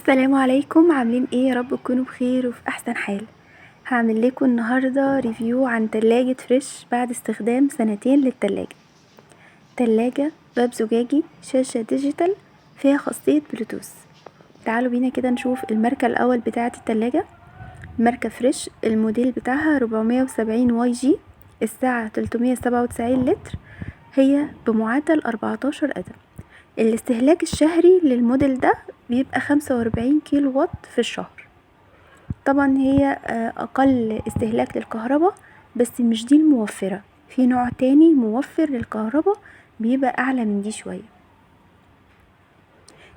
السلام عليكم، عاملين ايه؟ يا رب تكونوا بخير وفي احسن حال. هعمل لكم النهارده ريفيو عن تلاجة فريش بعد استخدام 2 للتلاجة. تلاجة باب زجاجي، شاشة ديجيتال، فيها خاصية بلوتوث. تعالوا بينا كده نشوف الماركة الاول بتاعة التلاجة. ماركة فريش، الموديل بتاعها 470 واي جي، الساعة 397 لتر، هي بمعدل 14 قدم. الاستهلاك الشهري للموديل ده بيبقى 45 كيلو وات في الشهر. طبعا هي اقل استهلاك للكهرباء، بس مش دي الموفرة، في نوع تاني موفر للكهرباء بيبقى اعلى من دي شوية.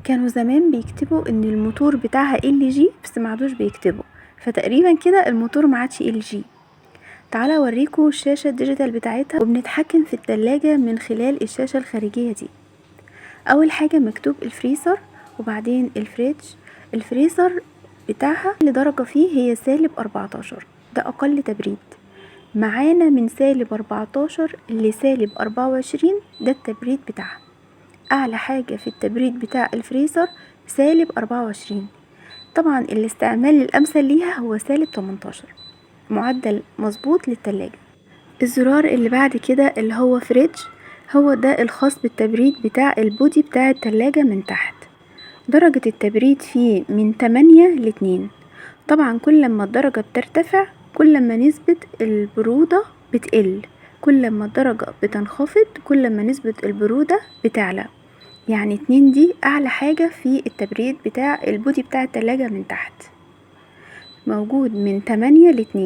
كانوا زمان بيكتبوا ان الموتور بتاعها LG، بس معدوش بيكتبوا، فتقريبا كده الموتور معادش LG. تعالى اوريكم الشاشة الديجيتال بتاعتها، وبنتحكم في التلاجة من خلال الشاشة الخارجية دي. اول حاجة مكتوب الفريزر، وبعدين الفريج. الفريزر بتاعها لدرجة فيه هي -14، ده اقل تبريد. معانا من -14 ل-24، ده التبريد بتاعها. اعلى حاجة في التبريد بتاع الفريزر -24. طبعا الاستعمال الامثل ليها هو -18، معدل مظبوط للتلاجة. الزرار اللي بعد كده اللي هو فريج، هو ده الخاص بالتبريد بتاع البودي بتاع التلاجة من تحت. درجة التبريد فيه من 8 ل2. طبعا كل ما الدرجة بترتفع كل ما نسبة البرودة بتقل، كل ما الدرجة بتنخفض كل ما نسبة البرودة بتعلى. يعني 2 دي اعلى حاجة في التبريد بتاع البودي بتاع التلاجة من تحت، موجود من 8 ل2.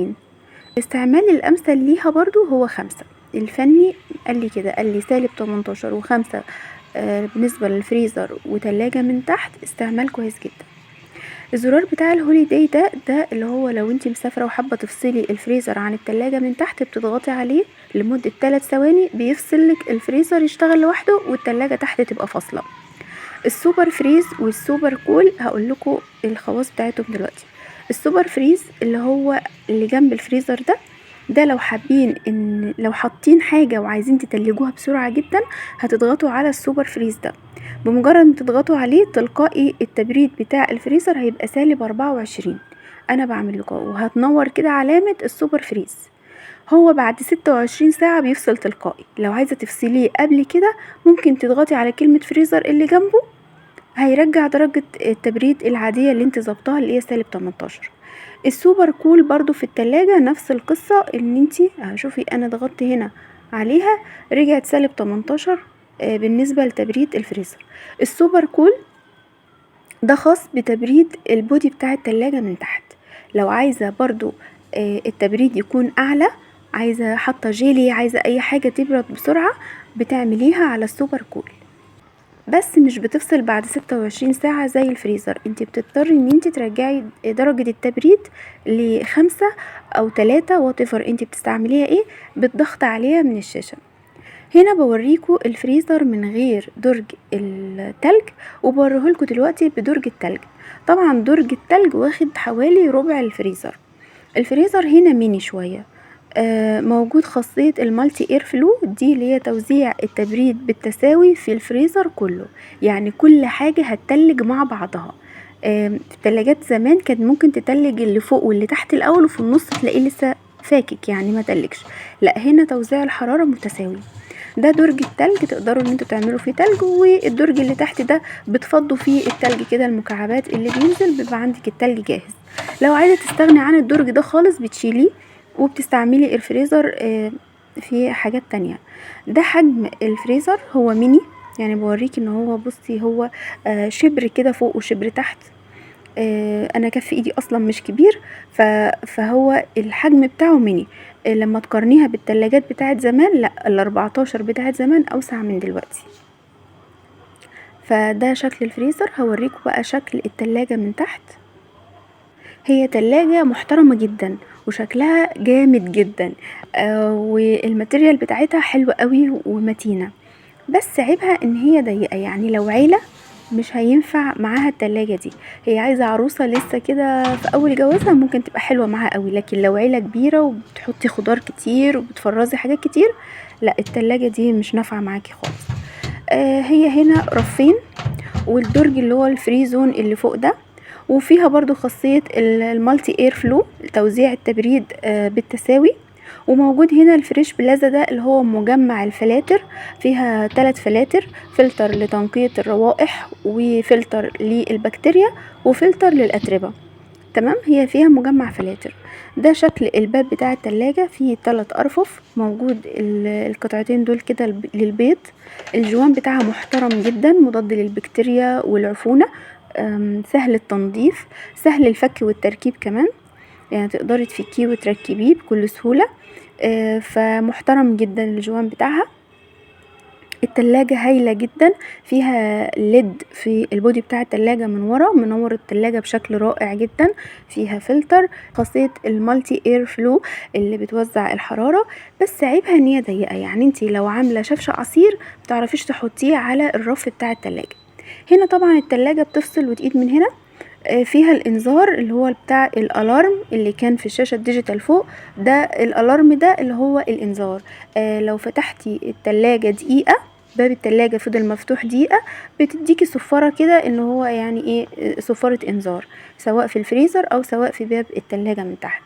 الاستعمال الامثل ليها برضو هو 5. الفني قال لي كده، قال لي -18 و5 بالنسبة للفريزر وتلاجة من تحت استعمال كويس جدا. الزرار بتاع الهوليداي ده اللي هو لو انتي مسافرة وحابة تفصلي الفريزر عن التلاجة من تحت، بتضغطي عليه لمدة 3 ثواني بيفصلك الفريزر يشتغل لوحده والتلاجة تحت تبقى فاصلة. السوبر فريز والسوبر كول هقول لكم الخواص بتاعتهم دلوقتي. السوبر فريز اللي هو اللي جنب الفريزر ده لو حابين ان لو حاطين حاجة وعايزين تتلجوها بسرعة جدا، هتضغطوا على السوبر فريز ده. بمجرد ما تضغطوا عليه تلقائي التبريد بتاع الفريزر هيبقى -24. انا بعمل لكم وهتنور كده علامة السوبر فريز. هو بعد 26 ساعة بيفصل تلقائي. لو عايزة تفصليه قبل كده ممكن تضغطي على كلمة فريزر اللي جنبه، هيرجع درجة التبريد العادية اللي انت ظبطها اللي هي -18. السوبر كول برضو في التلاجة نفس القصة، ان انتي شوفي انا ضغطت هنا عليها رجعت -18 بالنسبة لتبريد الفريزر. السوبر كول ده خاص بتبريد البودي بتاع التلاجة من تحت. لو عايزة برضو التبريد يكون اعلى، عايزة حاطة جيلي، عايزة اي حاجة تبرد بسرعة، بتعمليها على السوبر كول. بس مش بتفصل بعد 26 ساعة زي الفريزر، انت بتضطري ان انت ترجعي درجة التبريد ل5 أو 3 whatever انت بتستعمليها ايه، بالضغط عليها من الشاشة. هنا بوريكم الفريزر من غير درج التلج، وبوريهولكوا دلوقتي بدرج التلج. طبعا درج التلج واخد حوالي ربع الفريزر. الفريزر هنا ميني شوية. موجود خاصية المالتي اير فلو، دي اللي هي توزيع التبريد بالتساوي في الفريزر كله، يعني كل حاجة هتتلج مع بعضها. في التلاجات زمان كانت ممكن تتلج اللي فوق واللي تحت الاول، وفي النص تلاقيه لسه فاكك يعني ما تلجش. لا، هنا توزيع الحرارة متساوي. ده درج التلج، تقدروا ان انتوا تعملوا فيه تلج، والدرج اللي تحت ده بتفضوا فيه التلج كده، المكعبات اللي بينزل بيبقى عندك التلج جاهز. لو عايزة تستغني عن الدرج ده خالص بتشيليه وبتستعملي الفريزر في حاجات تانية. ده حجم الفريزر، هو ميني، يعني بوريك ان هو بصي هو شبر كده فوق وشبر تحت. انا كف ايدي اصلا مش كبير، فهو الحجم بتاعه ميني. لما تقارنيها بالتلاجات بتاعت زمان، لا، ال14 بتاعت زمان اوسع من دلوقتي. فده شكل الفريزر. هوريكم بقى شكل التلاجة من تحت. هي تلاجة محترمة جدا وشكلها جامد جدا، والماتيريال بتاعتها حلوة قوي ومتينة، بس عيبها ان هي ضيقة، يعني لو عيلة مش هينفع معاها التلاجة دي. هي عايزة عروسة لسه كده في اول جوازها ممكن تبقى حلوة معاها قوي، لكن لو عيلة كبيرة وبتحطي خضار كتير وبتفرزي حاجات كتير، لا، التلاجة دي مش نافعة معاكي خالص. هي هنا رفين، والدرج اللي هو الفري زون اللي فوق ده وفيها برضو خاصية المالتي اير فلو، توزيع التبريد بالتساوي. وموجود هنا الفريش بلازا ده اللي هو مجمع الفلاتر، فيها 3 فلاتر، فلتر لتنقية الروائح وفلتر للبكتيريا وفلتر للأتربة. تمام، هي فيها مجمع فلاتر. ده شكل الباب بتاع التلاجة، فيه 3 أرفف، موجود القطعتين دول كده للبيض. الجوان بتاعها محترم جدا، مضاد للبكتيريا والعفونة، سهل التنظيف، سهل الفك والتركيب كمان، يعني تقدري تفكيه وتركبيه بكل سهولة. فمحترم جدا الجوان بتاعها. التلاجة هايلة جدا، فيها ليد في البودي بتاع التلاجة من ورا، منور التلاجة بشكل رائع جدا. فيها فلتر، خاصية المالتي اير فلو اللي بتوزع الحرارة، بس عيبها ان هي ضيقة، يعني انتي لو عاملة شفشة عصير متعرفيش تحطيه على الرف بتاع التلاجة. هنا طبعا التلاجة بتفصل وتقيد من هنا. فيها الانذار اللي هو بتاع الالارم اللي كان في الشاشة الديجيتال فوق، ده الالارم ده اللي هو الانذار. لو فتحتي التلاجة دقيقة، باب التلاجة فضل مفتوح دقيقة، بتديكي صفارة كده ان هو يعني ايه، صفارة انذار، سواء في الفريزر او سواء في باب التلاجة من تحت.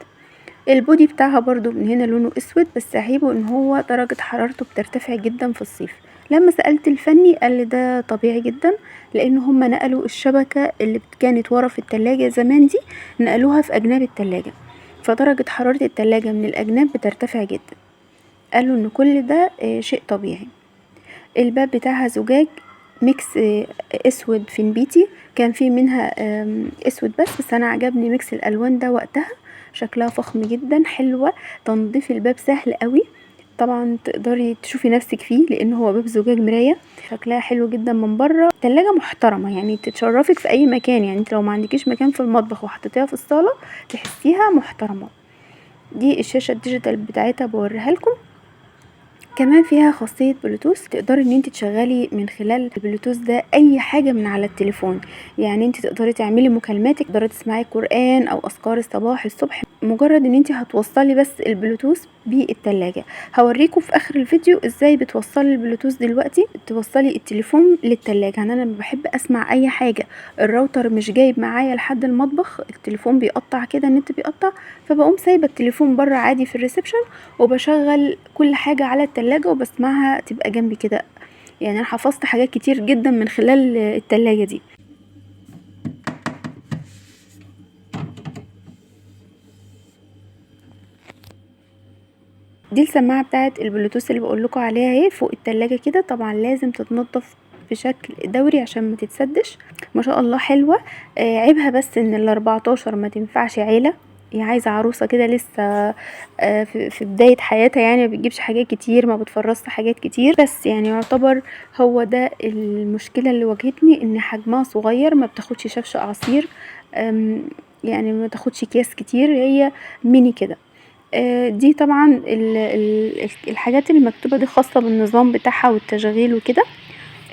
البودي بتاعها برضو من هنا لونه اسود، بس عيبه ان هو درجة حرارته بترتفع جدا في الصيف. لما سألت الفني قال لي ده طبيعي جدا، لان هم نقلوا الشبكة اللي كانت ورا في التلاجة زمان دي، نقلوها في اجناب التلاجة، فدرجة حرارة التلاجة من الاجناب بترتفع جدا. قالوا ان كل ده شيء طبيعي. الباب بتاعها زجاج ميكس اسود في نبيتي، كان في منها اسود بس انا عجبني ميكس الالوان ده وقتها، شكلها فخم جدا، حلوة، تنظيف الباب سهل قوي. طبعا تقدري تشوفي نفسك فيه لان هو باب زجاج مراية، شكلها حلو جدا من بره. تلاجة محترمة يعني تتشرفك في اي مكان، يعني انت لو ما عندكيش مكان في المطبخ وحطيتيها في الصالة تحسيها محترمة. دي الشاشة الديجيتال بتاعتها بوريها لكم. كمان فيها خاصية بلوتوث، تقدري ان انت تشغلي من خلال البلوتوث ده اي حاجة من على التليفون، يعني انت تقدري تعملي مكالماتك، تقدري تسمعي قرآن او اذكار الصباح الصبح، مجرد ان انت هتوصلي بس البلوتوث بالتلاجة. هوريكم في اخر الفيديو ازاي بتوصلي البلوتوث دلوقتي، توصلي التليفون للتلاجة. يعني انا لما بحب اسمع اي حاجة الراوتر مش جايب معايا لحد المطبخ، التليفون بيقطع كده، النت بيقطع، فبقوم سايبه التليفون بره عادي في الريسبشن، وبشغل كل حاجة على التلاجة وبسمعها تبقى جنبي كده. يعني انا حفظت حاجات كتير جدا من خلال التلاجة دي. دي السماعة بتاعت البلوتوث اللي بقولكوا عليها اهي فوق التلاجة كده، طبعا لازم تتنضف بشكل دوري عشان ما تتسدش. ما شاء الله حلوة. عيبها بس ان ال14 ما تنفعش عيلة، هي عايزة عروسة كده لسه في بداية حياتها، يعني ما بتجيبش حاجات كتير، ما بتفرصش حاجات كتير، بس يعني يعتبر هو ده المشكلة اللي واجهتني، ان حجمها صغير، ما بتاخدش شفشة عصير، يعني ما تاخدش اكياس كتير، هي ميني كده. دي طبعا الحاجات اللي مكتوبة دي خاصة بالنظام بتاعها والتشغيل وكده.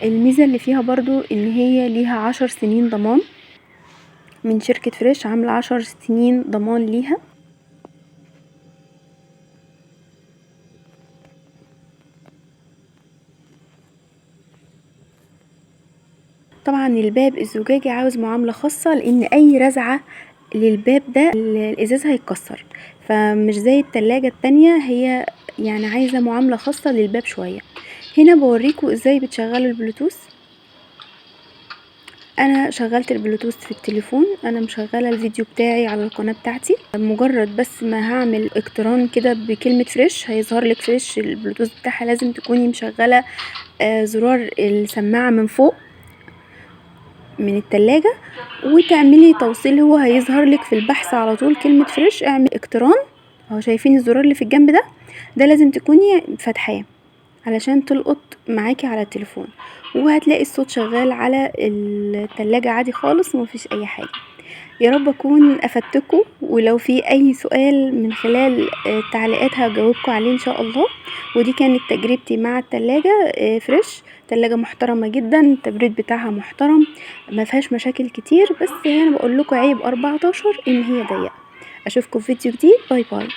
الميزة اللي فيها برضو ان هي ليها 10 سنين ضمان من شركة فريش، عاملة 10 سنين ضمان ليها. طبعا الباب الزجاجي عاوز معاملة خاصة، لان اي رزعة للباب ده الازاز هيتكسر، فمش زي التلاجة التانية، هي يعني عايزة معاملة خاصة للباب شوية. هنا بوريكم ازاي بتشغلوا البلوتوث. انا شغلت البلوتوث في التليفون، انا مشغله الفيديو بتاعي على القناه بتاعتي، مجرد بس ما هعمل اقتران كده بكلمه فريش هيظهر لك فريش. البلوتوث بتاعها لازم تكوني مشغله زرار السماعه من فوق من التلاجة وتعملي توصيل، هو هيظهر لك في البحث على طول كلمه فريش، اعمل اقتران. اهو شايفين الزرار اللي في الجنب ده لازم تكوني فاتحاه علشان تلقط معاكي على التليفون، وهتلاقي الصوت شغال على التلاجة عادي خالص ومفيش اي حاجة. يا رب اكون افدتكم، ولو في اي سؤال من خلال التعليقات هجاوبكم عليه ان شاء الله. ودي كانت تجربتي مع التلاجة فريش، تلاجة محترمة جدا، التبريد بتاعها محترم، ما فيهاش مشاكل كتير، بس انا بقول لكم عيب 14 ان هي ضيقة. اشوفكم في فيديو جديد، باي باي.